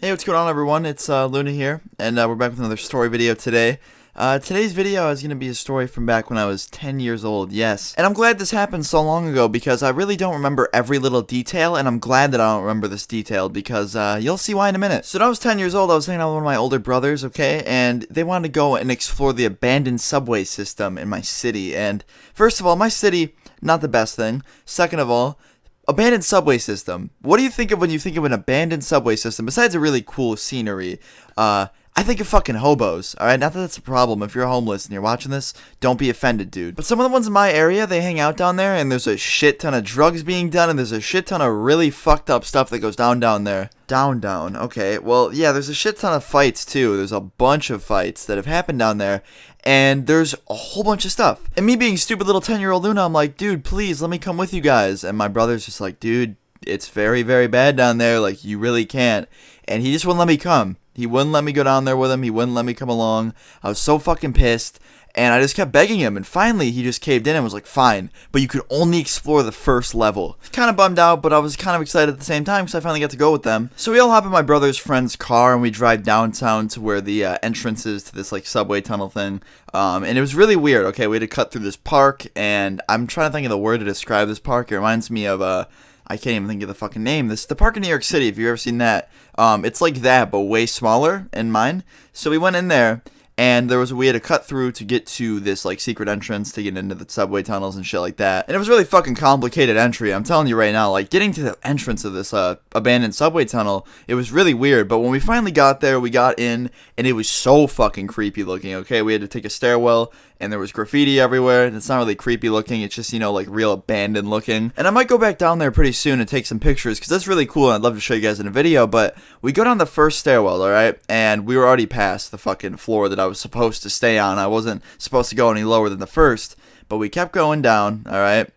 Hey, what's going on, everyone? It's Luna here, and we're back with another story video today. Today's video is going to be a story from back when I was 10 years old, yes. And I'm glad this happened so long ago because I really don't remember every little detail, and I'm glad that I don't remember this detail because you'll see why in a minute. So when I was 10 years old, I was hanging out with one of my older brothers, okay, and they wanted to go and explore the abandoned subway system in my city. And first of all, my city, not the best thing. Second of all, abandoned subway system. What do you think of when you think of an abandoned subway system? Besides a really cool scenery, I think of fucking hobos, alright? Not that that's a problem. If you're homeless and you're watching this, don't be offended, dude. But some of the ones in my area, they hang out down there, and there's a shit ton of drugs being done, and there's a shit ton of really fucked up stuff that goes down there. Down. Okay. Well, yeah, there's a shit ton of fights, too. There's a bunch of fights that have happened down there, and there's a whole bunch of stuff. And me being stupid little 10-year-old Luna, I'm like, dude, please, let me come with you guys. And my brother's just like, dude, it's very, very bad down there. Like, you really can't. And he just wouldn't let me come. He wouldn't let me go down there with him. He wouldn't let me come along. I was so fucking pissed. And I just kept begging him. And finally, he just caved in and was like, fine. But you could only explore the first level. Kind of bummed out, but I was kind of excited at the same time because I finally got to go with them. So we all hop in my brother's friend's car and we drive downtown to where the entrance is to this like subway tunnel thing. And it was really weird. Okay, we had to cut through this park. And I'm trying to think of the word to describe this park. It reminds me of I can't even think of the fucking name. This is the park in New York City, if you've ever seen that. It's like that, but way smaller in mine. So we went in there, and we had to cut through to get to this, like, secret entrance to get into the subway tunnels and shit like that. And it was really fucking complicated entry. I'm telling you right now, like, getting to the entrance of this abandoned subway tunnel, it was really weird. But when we finally got there, we got in, and it was so fucking creepy looking, okay? We had to take a stairwell, and there was graffiti everywhere, and it's not really creepy looking, it's just, you know, like, real abandoned looking. And I might go back down there pretty soon and take some pictures, because that's really cool, and I'd love to show you guys in a video, but we go down the first stairwell, alright? And we were already past the fucking floor that I was supposed to stay on. I wasn't supposed to go any lower than the first, but we kept going down, alright?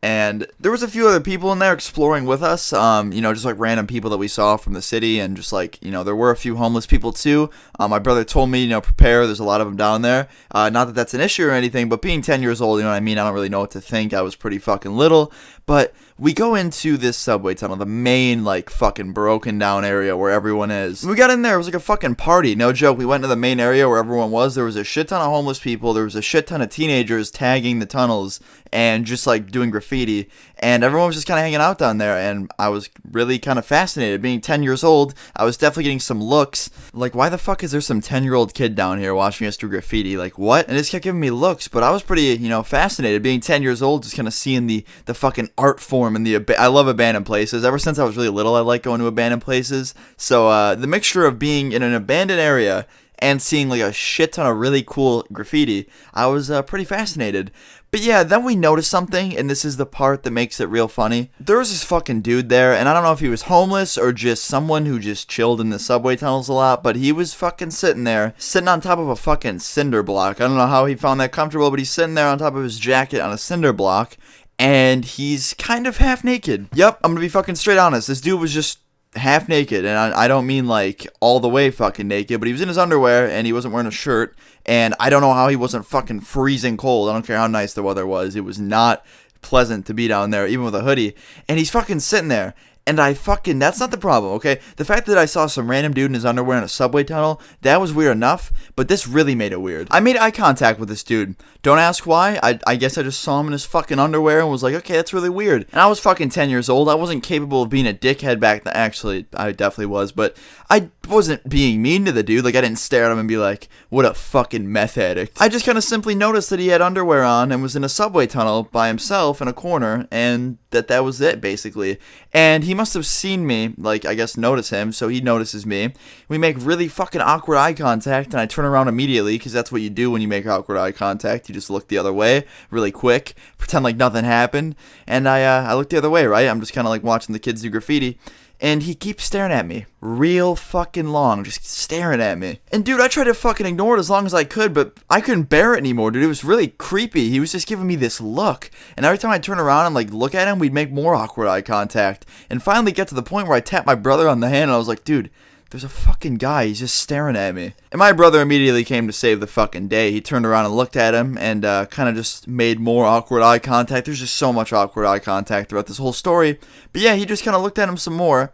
And there was a few other people in there exploring with us, you know, just like random people that we saw from the city, and just like, you know, there were a few homeless people too. My brother told me, you know, prepare, there's a lot of them down there. Not that that's an issue or anything, but being 10 years old, you know what I mean, I don't really know what to think. I was pretty fucking little, but we go into this subway tunnel, the main, like, fucking broken down area where everyone is. When we got in there, it was like a fucking party, no joke. We went to the main area where everyone was. There was a shit ton of homeless people. There was a shit ton of teenagers tagging the tunnels and just, like, doing graffiti. And everyone was just kind of hanging out down there, and I was really kind of fascinated. Being 10 years old, I was definitely getting some looks. Like, why the fuck is there some 10-year-old kid down here watching us do graffiti? Like, what? And it just kept giving me looks, but I was pretty, you know, fascinated. Being 10 years old, just kind of seeing the fucking art form and I love abandoned places. Ever since I was really little, I like going to abandoned places. So, the mixture of being in an abandoned area and seeing, like, a shit ton of really cool graffiti, I was pretty fascinated. But yeah, then we noticed something, and this is the part that makes it real funny. There was this fucking dude there, and I don't know if he was homeless or just someone who just chilled in the subway tunnels a lot, but he was fucking sitting there, sitting on top of a fucking cinder block. I don't know how he found that comfortable, but he's sitting there on top of his jacket on a cinder block, and he's kind of half naked. Yep, I'm gonna be fucking straight honest. This dude was just half naked, and I don't mean like all the way fucking naked, but he was in his underwear and he wasn't wearing a shirt, and I don't know how he wasn't fucking freezing cold. I don't care how nice the weather was. It was not pleasant to be down there, even with a hoodie, and he's fucking sitting there. And that's not the problem, okay? The fact that I saw some random dude in his underwear in a subway tunnel, that was weird enough, but this really made it weird. I made eye contact with this dude. Don't ask why. I guess I just saw him in his fucking underwear and was like, okay, that's really weird. And I was fucking 10 years old. I wasn't capable of being a dickhead back then. Actually, I definitely was, but I wasn't being mean to the dude. Like, I didn't stare at him and be like, what a fucking meth addict. I just kind of simply noticed that he had underwear on and was in a subway tunnel by himself in a corner, and that was it, basically. And he must have seen me, like, I guess notice him, so he notices me. We make really fucking awkward eye contact, and I turn around immediately, because that's what you do when you make awkward eye contact. You just look the other way, really quick, pretend like nothing happened, and I look the other way, right? I'm just kind of like watching the kids do graffiti. And he keeps staring at me real fucking long, just staring at me. And dude, I tried to fucking ignore it as long as I could, but I couldn't bear it anymore, dude. It was really creepy. He was just giving me this look. And every time I turn around and like look at him, we'd make more awkward eye contact. And finally get to the point where I tapped my brother on the hand and I was like, dude, there's a fucking guy, he's just staring at me. And my brother immediately came to save the fucking day. He turned around and looked at him and kind of just made more awkward eye contact. There's just so much awkward eye contact throughout this whole story. But yeah, he just kind of looked at him some more.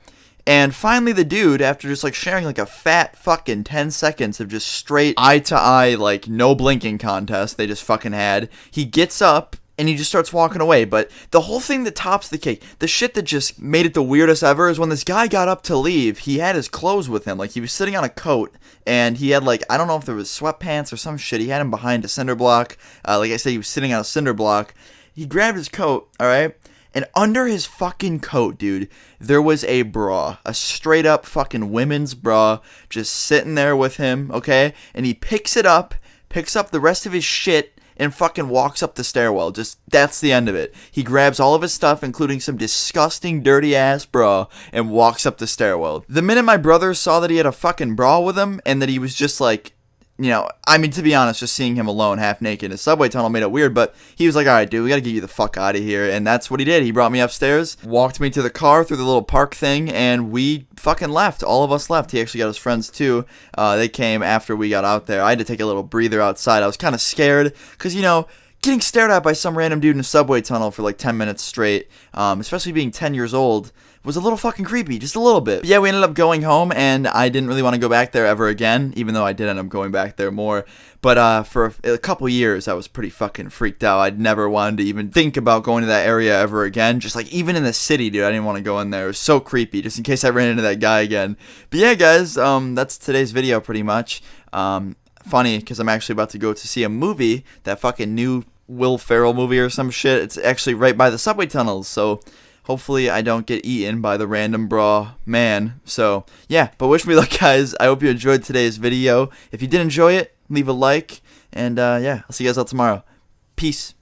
And finally the dude, after just like sharing like a fat fucking 10 seconds of just straight eye to eye, like no blinking contest they just fucking had, he gets up and he just starts walking away. But the whole thing that tops the cake, the shit that just made it the weirdest ever, is when this guy got up to leave, he had his clothes with him. Like, he was sitting on a coat, and he had, like, I don't know if there was sweatpants or some shit. He had him behind a cinder block. Like I said, he was sitting on a cinder block. He grabbed his coat, alright? And under his fucking coat, dude, there was a bra. A straight up fucking women's bra just sitting there with him, okay? And he picks it up, picks up the rest of his shit, and fucking walks up the stairwell. Just, that's the end of it. He grabs all of his stuff, including some disgusting, dirty-ass bra, and walks up the stairwell. The minute my brother saw that he had a fucking bra with him, and that he was just like, you know, I mean, to be honest, just seeing him alone, half naked in a subway tunnel made it weird, but he was like, alright, dude, we gotta get you the fuck out of here, and that's what he did. He brought me upstairs, walked me to the car through the little park thing, and we fucking left. All of us left. He actually got his friends, too. They came after we got out there. I had to take a little breather outside. I was kind of scared, because, you know, getting stared at by some random dude in a subway tunnel for like 10 minutes straight, especially being 10 years old, was a little fucking creepy, just a little bit. But yeah, we ended up going home, and I didn't really want to go back there ever again, even though I did end up going back there more. But for a couple years, I was pretty fucking freaked out. I'd never wanted to even think about going to that area ever again. Just like, even in the city, dude, I didn't want to go in there. It was so creepy, just in case I ran into that guy again. But yeah, guys, that's today's video pretty much. Funny, because I'm actually about to go to see a movie, that fucking new Will Ferrell movie or some shit. It's actually right by the subway tunnels, so hopefully I don't get eaten by the random bra man. So yeah, but wish me luck, guys. I hope you enjoyed today's video. If you did enjoy it, leave a like, and yeah, I'll see you guys all tomorrow. Peace.